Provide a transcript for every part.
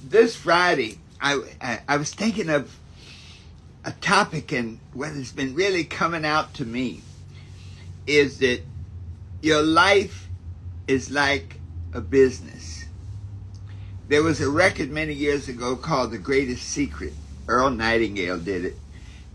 This Friday, I was thinking of a topic, and what has been really coming out to me is that your life is like a business. There was a record many years ago called The Greatest Secret. Earl Nightingale did it.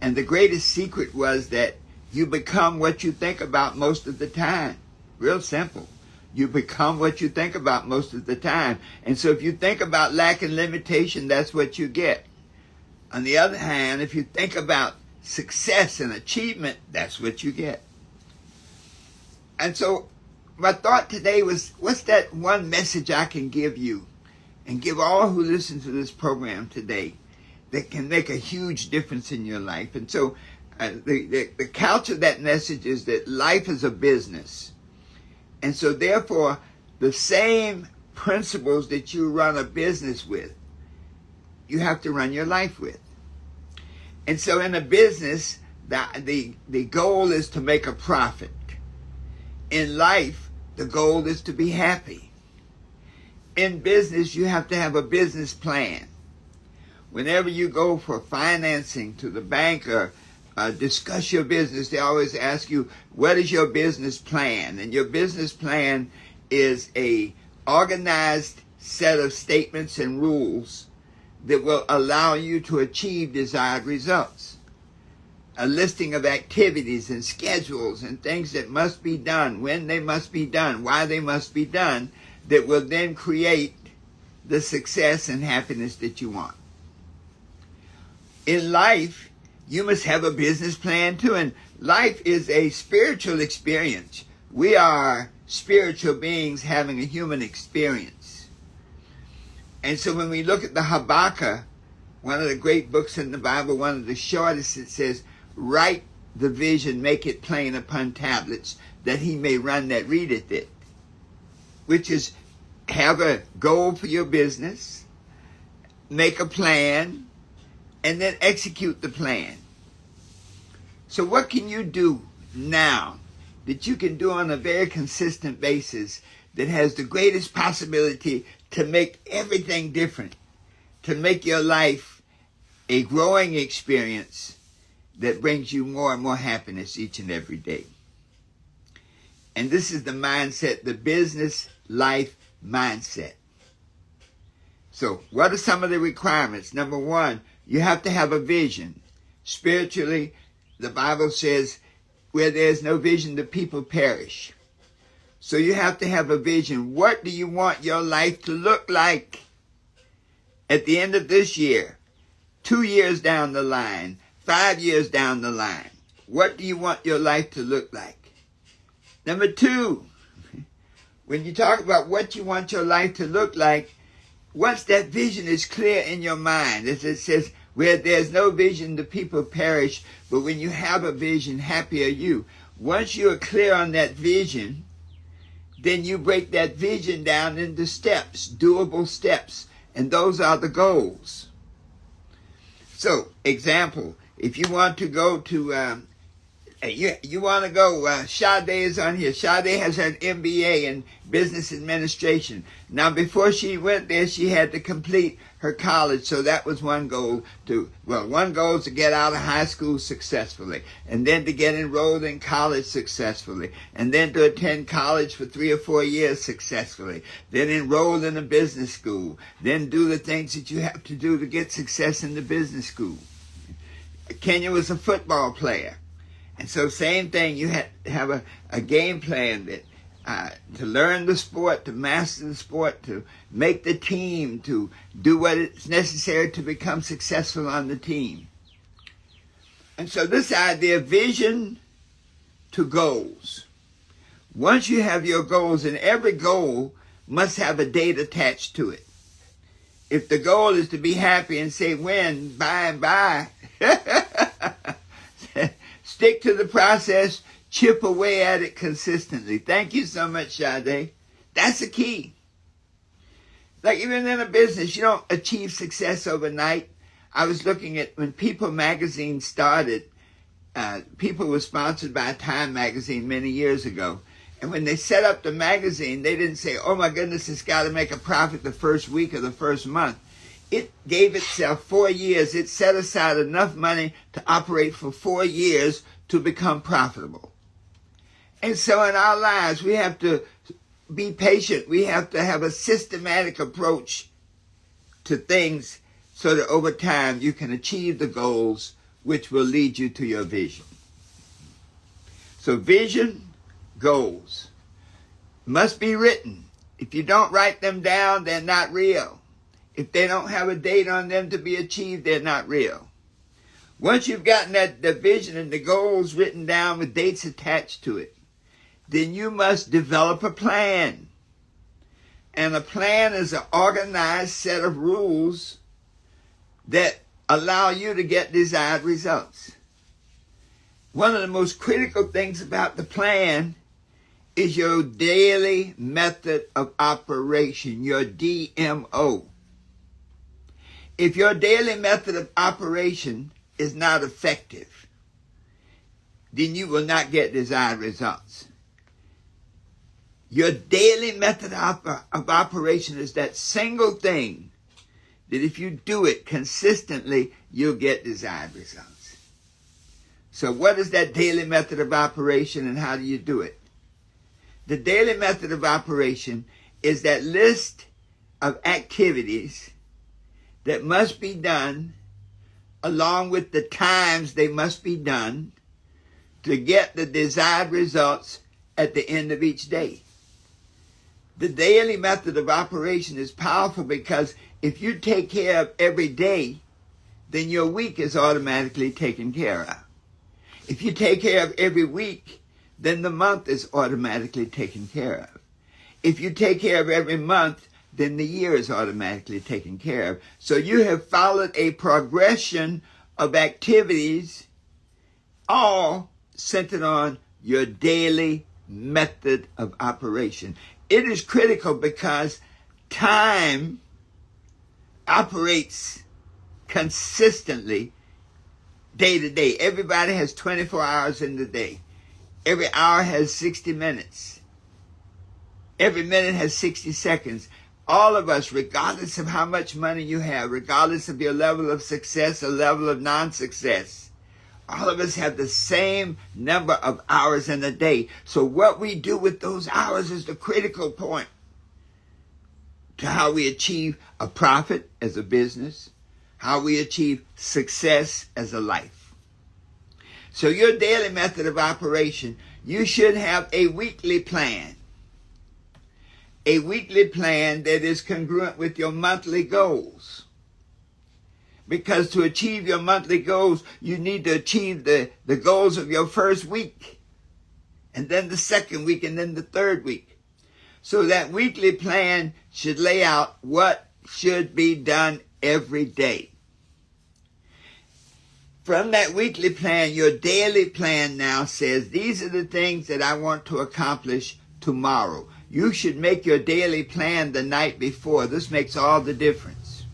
And the greatest secret was that you become what you think about most of the time. Real simple. You become what you think about most of the time. And so if you think about lack and limitation, that's what you get. On the other hand, if you think about success and achievement, that's what you get. And so my thought today was, what's that one message I can give you and give all who listen to this program today that can make a huge difference in your life? And so the couch of that message is that life is a business. And so therefore, the same principles that you run a business with, you have to run your life with. And so in a business, the goal is to make a profit. In life, the goal is to be happy. In business, you have to have a business plan. Whenever you go for financing to the bank or discuss your business, they always ask you, what is your business plan? And your business plan is a organized set of statements and rules that will allow you to achieve desired results. A listing of activities and schedules and things that must be done, when they must be done, why they must be done, that will then create the success and happiness that you want. In life, you must have a business plan too. And life is a spiritual experience. We are spiritual beings having a human experience. And so when we look at the Habakkuk, one of the great books in the Bible, one of the shortest, it says, write the vision, make it plain upon tablets, that he may run that readeth it. Which is, have a goal for your business, make a plan, and then execute the plan. So what can you do now that you can do on a very consistent basis that has the greatest possibility to make everything different, to make your life a growing experience that brings you more and more happiness each and every day? And this is the mindset, the business life mindset. So what are some of the requirements? Number one, you have to have a vision. Spiritually, the Bible says, where there's no vision, the people perish. So you have to have a vision. What do you want your life to look like at the end of this year, 2 years down the line, 5 years down the line? What do you want your life to look like? Number two, when you talk about what you want your life to look like, once that vision is clear in your mind, as it says, where there's no vision, the people perish. But when you have a vision, happy are you. Once you're clear on that vision, then you break that vision down into steps, doable steps. And those are the goals. So, example, if you want to go to, you want to go, Sade is on here. Sade has an MBA in business administration. Now, before she went there, she had to complete her college. So that was one goal one goal is to get out of high school successfully, and then to get enrolled in college successfully, and then to attend college for 3 or 4 years successfully, then enroll in a business school, then do the things that you have to do to get success in the business school. Kenya was a football player. And so same thing, you had to have a game plan that to learn the sport, to master the sport, to make the team, to do what is necessary to become successful on the team. And so this idea, vision to goals. Once you have your goals, and every goal must have a date attached to it. If the goal is to be happy and say when, by and by, stick to the process, chip away at it consistently. Thank you so much, Sade. That's the key. Like even in a business, you don't achieve success overnight. I was looking at when People magazine started, People was sponsored by Time magazine many years ago. And when they set up the magazine, they didn't say, oh my goodness, it's got to make a profit the first week or the first month. It gave itself 4 years. It set aside enough money to operate for 4 years to become profitable. And so in our lives, we have to be patient. We have to have a systematic approach to things so that over time you can achieve the goals which will lead you to your vision. So vision, goals must be written. If you don't write them down, they're not real. If they don't have a date on them to be achieved, they're not real. Once you've gotten the vision and the goals written down with dates attached to it, then you must develop a plan. And a plan is an organized set of rules that allow you to get desired results. One of the most critical things about the plan is your daily method of operation, your DMO. If your daily method of operation is not effective, then you will not get desired results. Your daily method of operation is that single thing that if you do it consistently, you'll get desired results. So what is that daily method of operation and how do you do it? The daily method of operation is that list of activities that must be done along with the times they must be done to get the desired results at the end of each day. The daily method of operation is powerful because if you take care of every day, then your week is automatically taken care of. If you take care of every week, then the month is automatically taken care of. If you take care of every month, then the year is automatically taken care of. So you have followed a progression of activities, all centered on your daily method of operation. It is critical because time operates consistently day to day. Everybody has 24 hours in the day. Every hour has 60 minutes. Every minute has 60 seconds. All of us, regardless of how much money you have, regardless of your level of success or level of non-success, all of us have the same number of hours in a day. So what we do with those hours is the critical point to how we achieve a profit as a business, how we achieve success as a life. So your daily method of operation, you should have a weekly plan. A weekly plan that is congruent with your monthly goals. Because to achieve your monthly goals, you need to achieve the goals of your first week, and then the second week, and then the third week. So that weekly plan should lay out what should be done every day. From that weekly plan, your daily plan now says, these are the things that I want to accomplish tomorrow. You should make your daily plan the night before. This makes all the difference.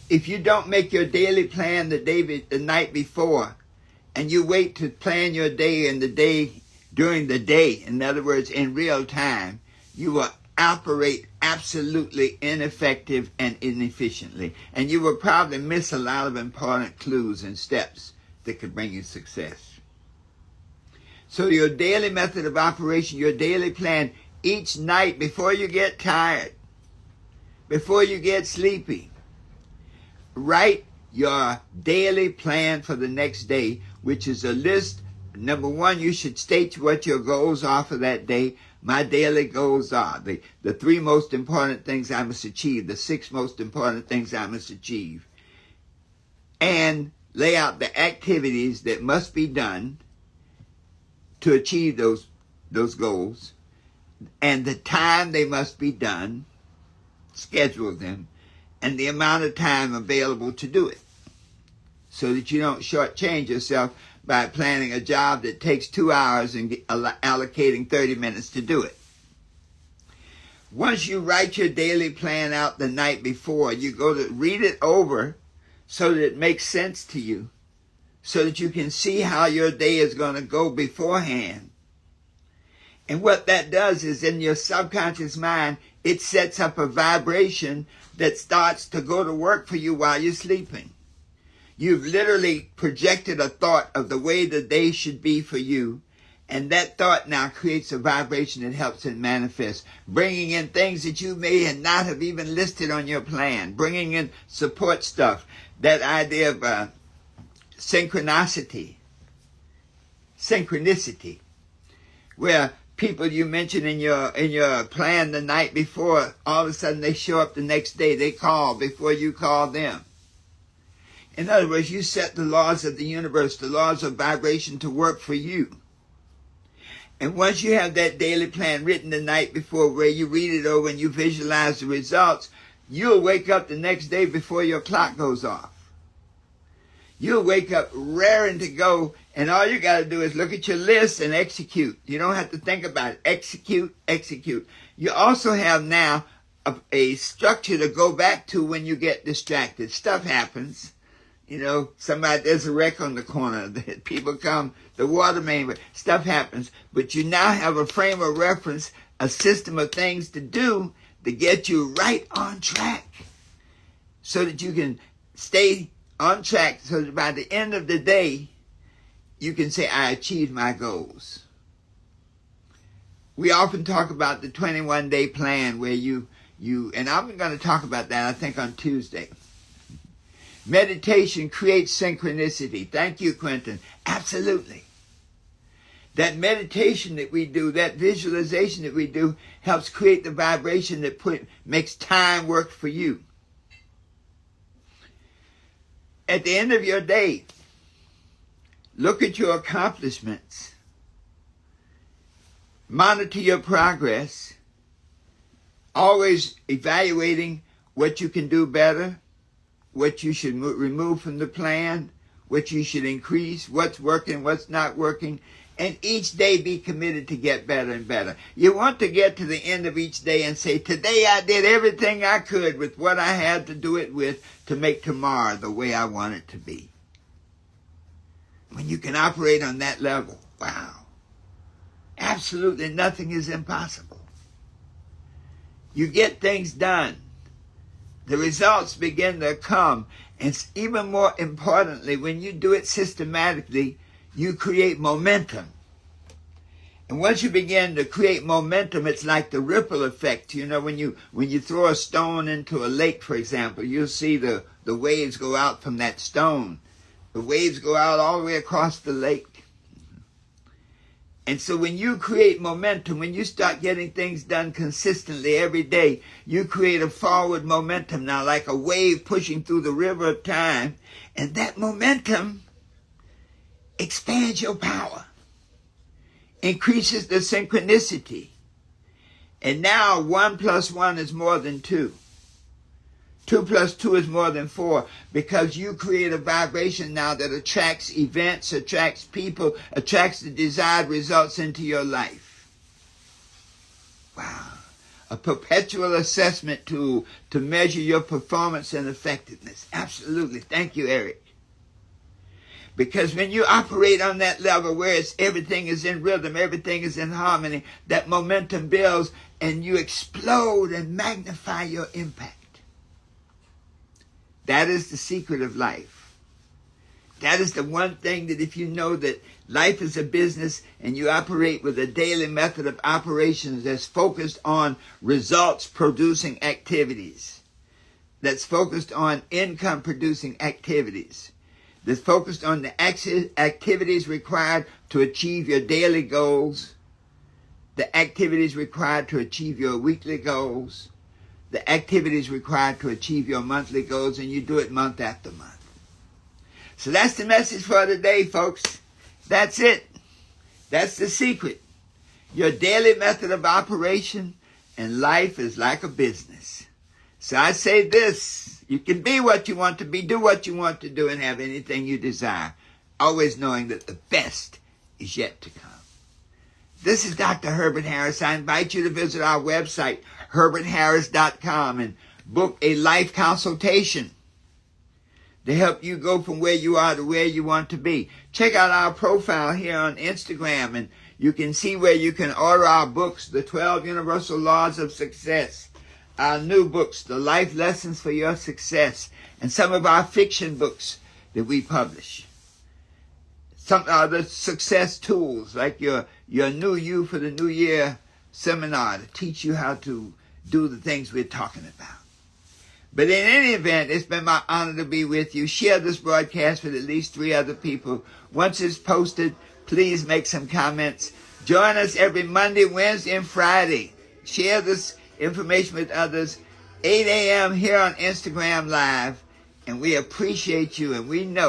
If you don't make your daily plan the night before, and you wait to plan your day during the day, in other words, in real time, you will operate absolutely ineffective and inefficiently. And you will probably miss a lot of important clues and steps that could bring you success. So your daily method of operation, your daily plan, each night before you get tired, before you get sleepy, write your daily plan for the next day, which is a list. Number one, you should state what your goals are for that day. My daily goals are the 3 most important things I must achieve, the 6 most important things I must achieve. And lay out the activities that must be done to achieve those goals, and the time they must be done, schedule them, and the amount of time available to do it, so that you don't shortchange yourself by planning a job that takes 2 hours and allocating 30 minutes to do it. Once you write your daily plan out the night before, you go to read it over so that it makes sense to you, so that you can see how your day is going to go beforehand. And what that does is, in your subconscious mind, it sets up a vibration that starts to go to work for you while you're sleeping. You've literally projected a thought of the way the day should be for you, and that thought now creates a vibration that helps it manifest, bringing in things that you may not have even listed on your plan, bringing in support stuff, that idea of synchronicity, where people you mentioned in your plan the night before, all of a sudden they show up the next day. They call before you call them. In other words, you set the laws of the universe, the laws of vibration to work for you. And once you have that daily plan written the night before, where you read it over and you visualize the results, you'll wake up the next day before your clock goes off. You'll wake up raring to go, and all you got to do is look at your list and execute. You don't have to think about it. Execute, execute. You also have now a structure to go back to when you get distracted. Stuff happens. You know, there's a wreck on the corner. People come, the water main, stuff happens. But you now have a frame of reference, a system of things to do to get you right on track, so that you can stay on track, so that by the end of the day, you can say, I achieved my goals. We often talk about the 21-day plan where you, and I'm going to talk about that, I think, on Tuesday. Meditation creates synchronicity. Thank you, Quentin. Absolutely. That meditation that we do, that visualization that we do, helps create the vibration that makes time work for you. At the end of your day, look at your accomplishments. Monitor your progress. Always evaluating what you can do better, what you should remove from the plan, what you should increase, what's working, what's not working, and each day be committed to get better and better. You want to get to the end of each day and say, today I did everything I could with what I had to do it with to make tomorrow the way I want it to be. When you can operate on that level, wow, absolutely nothing is impossible. You get things done. The results begin to come. And even more importantly, when you do it systematically, you create momentum. And once you begin to create momentum, it's like the ripple effect. You know, when you throw a stone into a lake, for example, you'll see the waves go out from that stone. The waves go out all the way across the lake. And so when you create momentum, when you start getting things done consistently every day, you create a forward momentum now, like a wave pushing through the river of time. And that momentum expands your power, increases the synchronicity. And now 1 + 1 is more than 2. 2 + 2 is more than 4, because you create a vibration now that attracts events, attracts people, attracts the desired results into your life. Wow. A perpetual assessment tool to measure your performance and effectiveness. Absolutely. Thank you, Eric. Because when you operate on that level where everything is in rhythm, everything is in harmony, that momentum builds and you explode and magnify your impact. That is the secret of life. That is the one thing that if you know that life is a business and you operate with a daily method of operations that's focused on results producing activities, that's focused on income producing activities, that's focused on the activities required to achieve your daily goals, the activities required to achieve your weekly goals, the activities required to achieve your monthly goals, and you do it month after month. So that's the message for today, folks. That's it. That's the secret. Your daily method of operation, and life is like a business. So I say this: you can be what you want to be, do what you want to do, and have anything you desire, always knowing that the best is yet to come. This is Dr. Herbert Harris. I invite you to visit our website, herbertharris.com, and book a life consultation to help you go from where you are to where you want to be. Check out our profile here on Instagram, and you can see where you can order our books, The 12 Universal Laws of Success, our new books, The Life Lessons for Your Success, and some of our fiction books that we publish. Some other success tools, like your New You for the New Year seminar to teach you how to do the things we're talking about. But in any event, it's been my honor to be with you. Share this broadcast with at least 3 other people. Once it's posted, please make some comments. Join us every Monday, Wednesday, and Friday. Share this information with others. 8 a.m. here on Instagram Live. And we appreciate you, and we know